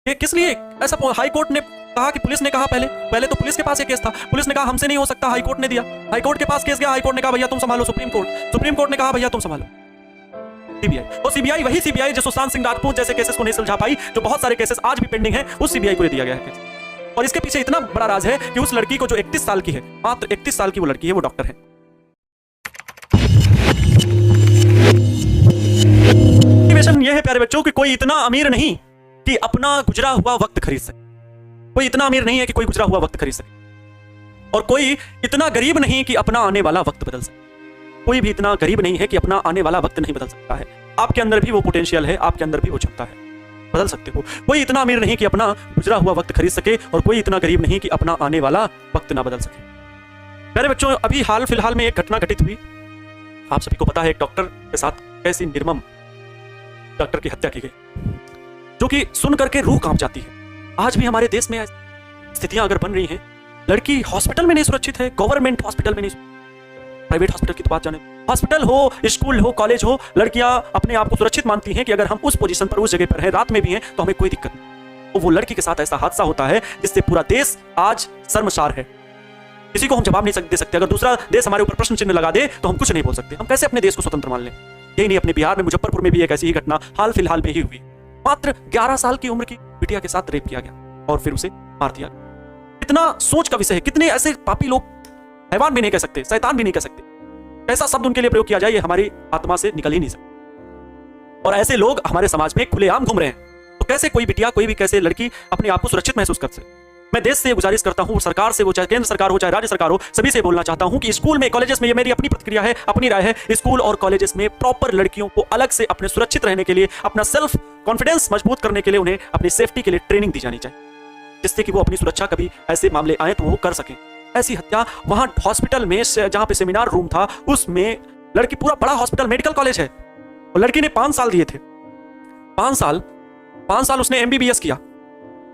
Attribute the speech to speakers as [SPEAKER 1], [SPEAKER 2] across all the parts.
[SPEAKER 1] ये किस लिए ऐसा हाई कोर्ट ने कहा कि पुलिस ने कहा पहले पहले तो पुलिस के पास ये केस था, पुलिस ने कहा हमसे नहीं हो सकता, हाई कोर्ट ने दिया, हाई कोर्ट के पास केस गया, हाई कोर्ट ने कहा भैया तुम संभालो, सुप्रीम कोर्ट ने कहा भैया तुम संभालो सीबीआई। और सीबीआई वही सीबीआई जो सुशांत सिंह राजपूत जैसे केसेस को नहीं सुलझा पाई, जो बहुत सारे केसेस आज भी पेंडिंग है, उस सीबीआई को दिया गया है केस। और इसके पीछे इतना बड़ा राज है कि उस लड़की को जो 31 साल की है, मात्र 31 साल की वो लड़की है, वो डॉक्टर है। यह है प्यारे बच्चों कि कोई इतना अमीर नहीं कि अपना गुजरा हुआ वक्त खरीद सके, कोई इतना अमीर नहीं है कि कोई गुजरा हुआ वक्त खरीद सके, और कोई इतना गरीब नहीं कि अपना आने वाला वक्त बदल सके। कोई भी इतना गरीब नहीं है कि अपना आने वाला वक्त नहीं बदल सकता है। आपके अंदर भी वो पोटेंशियल है, आपके अंदर भी वो क्षमता है, बदल सकते हो। कोई इतना अमीर नहीं कि अपना गुजरा हुआ वक्त खरीद सके, और कोई इतना गरीब नहीं कि अपना आने वाला वक्त ना बदल सके। प्यारे बच्चों, अभी हाल फिलहाल में एक घटना घटित हुई। आप सभी को पता है एक डॉक्टर के साथ कैसी निर्मम डॉक्टर की हत्या की गई, जो कि सुन करके रूह कांप जाती है। आज भी हमारे देश में स्थितियां अगर बन रही हैं, लड़की हॉस्पिटल में नहीं सुरक्षित है, गवर्नमेंट हॉस्पिटल में नहीं, प्राइवेट हॉस्पिटल की तो बात जाने, हॉस्पिटल हो, स्कूल हो, कॉलेज हो, लड़कियां अपने आप को सुरक्षित मानती हैं कि अगर हम उस पोजीशन पर, उस जगह पर हैं, रात में भी हैं, तो हमें कोई दिक्कत नहीं। तो वो लड़की के साथ ऐसा हादसा होता है जिससे पूरा देश आज शर्मसार है। किसी को हम जवाब नहीं दे सकते। अगर दूसरा देश हमारे ऊपर प्रश्न चिन्ह लगा दे तो हम कुछ नहीं बोल सकते। हम कैसे अपने देश को स्वतंत्र मान लें? यही नहीं, अपने बिहार में मुजफ्फरपुर में भी एक ऐसी ही घटना हाल फिलहाल में ही हुई। मात्र 11 साल की उम्र की बिटिया के साथ रेप किया गया और फिर उसे मार दिया। कितना सोच का विषय है। कितने ऐसे पापी लोग, हैवान भी नहीं कह सकते, शैतान भी नहीं कह सकते, कैसा शब्द उनके लिए प्रयोग किया जाए ये हमारी आत्मा से निकल ही नहीं सकता। और ऐसे लोग हमारे समाज में खुलेआम घूम रहे हैं। तो कैसे कोई बिटिया, कोई भी कैसे लड़की अपने आप को सुरक्षित महसूस कर सके? मैं देश से गुजारिश करता हूं, सरकार से, वो चाहे केंद्र सरकार हो चाहे राज्य सरकार हो, सभी से बोलना चाहता हूं कि स्कूल में, कॉलेजेस में, ये मेरी अपनी प्रतिक्रिया है, अपनी राय है, स्कूल और कॉलेजेस में प्रॉपर लड़कियों को अलग से अपने सुरक्षित रहने के लिए, अपना सेल्फ कॉन्फिडेंस मजबूत करने के लिए उन्हें अपनी सेफ्टी के लिए ट्रेनिंग दी जानी चाहिए, जिससे कि वो अपनी सुरक्षा, कभी ऐसे मामले आए तो वो कर सकें। ऐसी हत्या वहां हॉस्पिटल में, जहां पे सेमिनार रूम था, उसमें लड़की, पूरा बड़ा हॉस्पिटल, मेडिकल कॉलेज है, और लड़की ने 5 साल दिए थे। 5 साल उसने MBBS किया।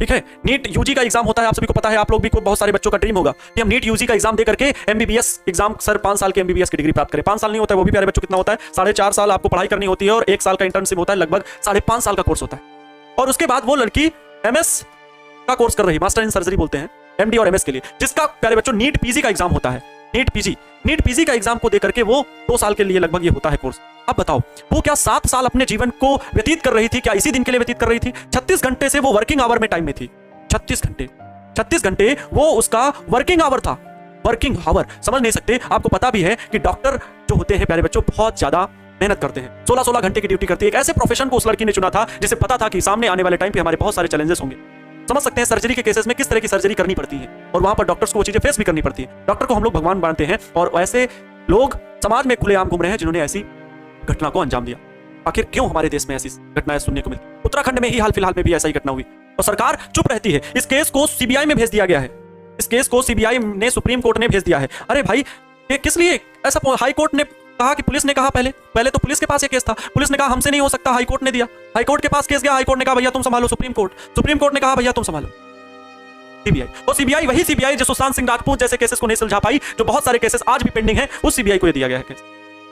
[SPEAKER 1] ठीक है, नीट यूजी का एग्जाम होता है, आप सभी को पता है, आप लोग भी, बहुत सारे बच्चों का ड्रीम होगा कि हम नीट यूजी का एग्जाम दे करके MBBS एग्जाम, सर 5 साल के MBBS की डिग्री प्राप्त करें। 5 साल नहीं होता है वो भी प्यारे बच्चों, कितना होता है? 4.5 साल आपको पढ़ाई करनी होती है और 1 साल का इंटर्नशिप होता है, लगभग 5.5 साल का कोर्स होता है। और उसके बाद वो लड़की MS का कोर्स कर रही है, मास्टर इन सर्जरी बोलते हैं, MD और MS के लिए, जिसका प्यारे बच्चों नीट PG का एग्जाम होता है। नीट PG का एग्जाम को देकर के वो 2 साल के लिए लगभग ये होता है कोर्स। अब बताओ, वो क्या 7 साल अपने जीवन को व्यतीत कर रही थी? क्या इसी दिन के लिए व्यतीत कर रही थी? 36 घंटे से वो वर्किंग आवर में टाइम में थी। 36 घंटे वो उसका वर्किंग आवर था। वर्किंग आवर समझ नहीं सकते। आपको पता भी है कि डॉक्टर जो होते हैं प्यारे बच्चों, बहुत ज्यादा मेहनत करते हैं, 16 घंटे की ड्यूटी करती है। एक ऐसे प्रोफेशन को उस लड़की ने चुना था जिसे पता था कि सामने आने वाले टाइम पे हमारे बहुत सारे चैलेंजेस होंगे। समझ सकते हैं सर्जरी के केसेस में किस तरह की सर्जरी करनी पड़ती है, और वहां पर डॉक्टर्स को वो चीजें फेस भी करनी पड़ती है। डॉक्टर को हम लोग भगवान मानते हैं, और ऐसे लोग समाज में खुलेआम घूम रहे हैं जिन्होंने ऐसी घटना को अंजाम दिया। आखिर क्यों हमारे देश में ऐसी घटनाएं सुनने को मिलती? उत्तराखंड में ही हाल फिलहाल में भी ऐसा ही घटना हुई और सरकार चुप रहती है। इस केस को CBI में भेज दिया गया है। इस केस को CBI ने, सुप्रीम कोर्ट ने भेज दिया है। अरे भाई, ये किस लिए ऐसा? हाई कोर्ट ने कहा कि पुलिस ने कहा पहले तो पुलिस के पास ये केस था, पुलिस ने कहा हमसे नहीं हो सकता, हाई कोर्ट ने दिया, हाई कोर्ट के पास केस गया, हाई कोर्ट ने कहा भैया तुम संभालो, सुप्रीम कोर्ट ने कहा भैया तुम संभालो CBI। और CBI वही CBI जो सुशांत सिंह राजपूत जैसे केसेस को नहीं सुलझा पाई, जो बहुत सारे केसेस आज भी पेंडिंग है, उस CBI को दिया गया है केस।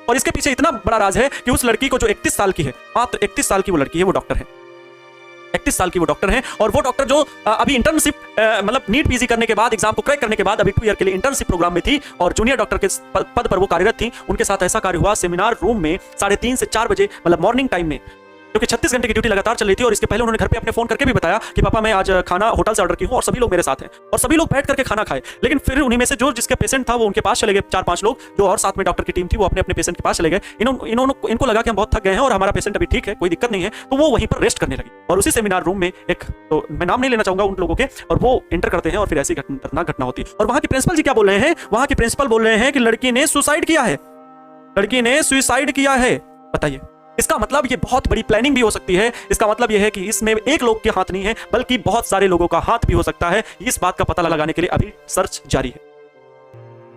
[SPEAKER 1] और इसके पीछे इतना बड़ा राज है कि उस लड़की को जो 31 साल की है, मात्र 31 साल की वो लड़की है, वो डॉक्टर है। 31 साल की वो डॉक्टर है, और वो डॉक्टर जो अभी इंटर्नशिप, मतलब नीट PG करने के बाद, एग्जाम को क्रैक करने के बाद अभी 2 ईयर के लिए इंटर्नशिप प्रोग्राम में थी, और जूनियर डॉक्टर के पद पर वो कार्यरत थी। उनके साथ ऐसा कार्य हुआ, सेमिनार रूम में 3:30 से 4 बजे, मतलब मॉर्निंग टाइम में, क्योंकि 36 घंटे की ड्यूटी लगातार चल रही थी। और इसके पहले उन्होंने घर पे अपने फोन करके भी बताया कि पापा मैं आज खाना होटल से ऑर्डर की हूं और सभी लोग मेरे साथ हैं, और सभी लोग बैठ करके खाना खाए। लेकिन फिर उन्हीं में से जो जिसके पेशेंट था वो उनके पास चले गए। 4-5 लोग जो और साथ में डॉक्टर की टीम थी वो अपने अपने पेशेंट के पास चले गए। इनको लगा कि हम बहुत थक गए हैं और हमारा पेशेंट अभी ठीक है, कोई दिक्कत नहीं है, तो वो वहीं पर रेस्ट करने लगी। और उसी सेमिनार रूम में एक, तो मैं नाम नहीं लेना चाहूंगा उन लोगों के, और वो एंटर करते हैं और फिर ऐसी खतरनाक घटना होती है। और वहां के प्रिंसिपल जी क्या बोल रहे हैं? वहां के प्रिंसिपल बोल रहे हैं कि लड़की ने सुसाइड किया है, लड़की ने सुसाइड किया है। बताइए, इसका मतलब ये बहुत बड़ी प्लानिंग भी हो सकती है। इसका मतलब ये है कि इसमें एक लोग के हाथ नहीं है, बल्कि बहुत सारे लोगों का हाथ भी हो सकता है। इस बात का पता लगाने के लिए अभी सर्च जारी है।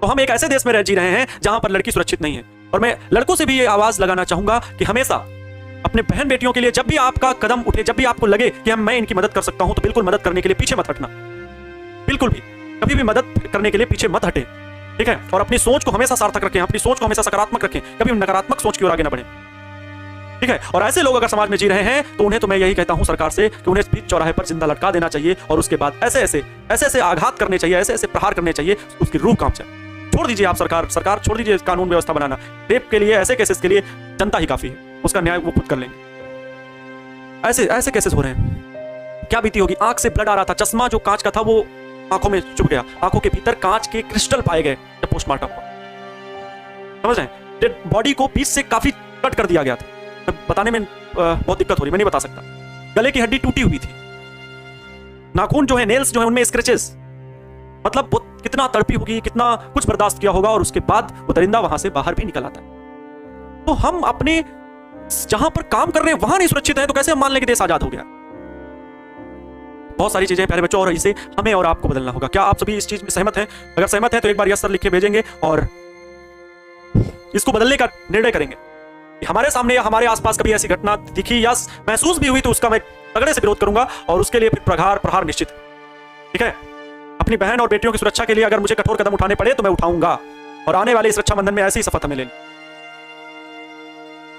[SPEAKER 1] तो हम एक ऐसे देश में रह जी रहे हैं जहां पर लड़की सुरक्षित नहीं है। और मैं लड़कों से भी ये आवाज लगाना चाहूंगा कि हमेशा अपने बहन बेटियों के लिए जब भी आपका कदम उठे, जब भी आपको लगे कि मैं इनकी मदद कर सकता हूं, तो बिल्कुल मदद करने के लिए पीछे मत हटना। बिल्कुल भी, कभी भी मदद करने के लिए पीछे मत हटे, ठीक है? और अपनी सोच को हमेशा सार्थक रखें, अपनी सोच को हमेशा सकारात्मक रखें, कभी नकारात्मक सोच की ओर आगे ना बढ़े। ठीक है। और ऐसे लोग अगर समाज में जी रहे हैं तो उन्हें तो मैं यही कहता हूं सरकार से कि उन्हें बीच चौराहे पर जिंदा लटका देना चाहिए और उसके बाद ऐसे ऐसे आघात करने चाहिए, ऐसे ऐसे प्रहार करने चाहिए, उसकी रूह कांप जाए। छोड़ दीजिए आप सरकार छोड़ दीजिए कानून व्यवस्था बनाना। रेप के लिए, ऐसे केसेस के लिए जनता ही काफी है, उसका न्याय वो खुद कर लेंगे। ऐसे केसेस हो रहे हैं, क्या बीती होगी। आंख से ब्लड आ रहा था, चश्मा जो कांच का था वो आंखों में चुभ गया, आंखों के भीतर कांच के क्रिस्टल पाए गए जब पोस्टमार्टम हुआ। समझ रहे हैं, डेड बॉडी को बीच से काफी कट कर दिया गया था। बताने में बहुत दिक्कत हो रही, मैं नहीं बता सकता। गले की हड्डी टूटी हुई थी, नाखून जो है, नेल्स जो है, उनमें स्क्रैचेस, मतलब वो कितना तड़पी होगी, कितना कुछ बर्दाश्त किया होगा, और उसके बाद वो दरिंदा वहां से बाहर भी निकल आता है। तो हम अपने जहां पर काम कर रहे हैं वहां नहीं सुरक्षित है तो कैसे हम मान लें कि देश आजाद हो गया। बहुत सारी चीजें प्यारे बच्चों, और इसे हमें और आपको बदलना होगा। क्या आप सभी इस चीज में सहमत हैं? अगर सहमत हैं तो एक बार यस सर लिख के भेजेंगे और इसको बदलने का निर्णय करेंगे। हमारे सामने या हमारे आसपास कभी ऐसी घटना दिखी या महसूस भी हुई तो उसका मैं तगड़े से विरोध करूंगा, और उसके लिए फिर प्रहार निश्चित है। ठीक है, अपनी बहन और बेटियों की सुरक्षा के लिए अगर मुझे कठोर कदम उठाने पड़े तो मैं उठाऊंगा, और आने वाले इस रक्षाबंधन में ऐसी शपथ हमें लेनी।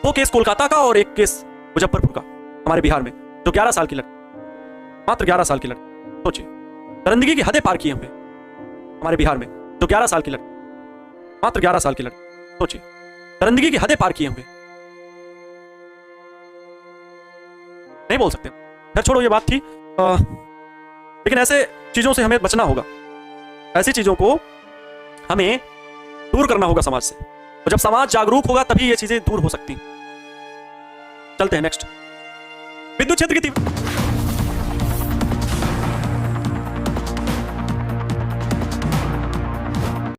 [SPEAKER 1] वो केस कोलकाता का और एक केस मुजफ्फरपुर का हमारे बिहार में, जो 11 साल की लड़की, मात्र 11 साल की लड़की, सोचिए दरिंदगी की हदें पार की हुए हमारे बिहार में, जो 11 साल की लड़की, मात्र 11 साल की लड़की, सोचिए दरिंदगी की हदें पार किए हुए। नहीं बोल सकते, खैर छोड़ो, ये बात थी। लेकिन ऐसे चीजों से हमें बचना होगा, ऐसी चीजों को हमें दूर करना होगा समाज से, और जब समाज जागरूक होगा तभी ये चीजें दूर हो सकती हैं। चलते हैं नेक्स्ट। विद्युत क्षेत्र की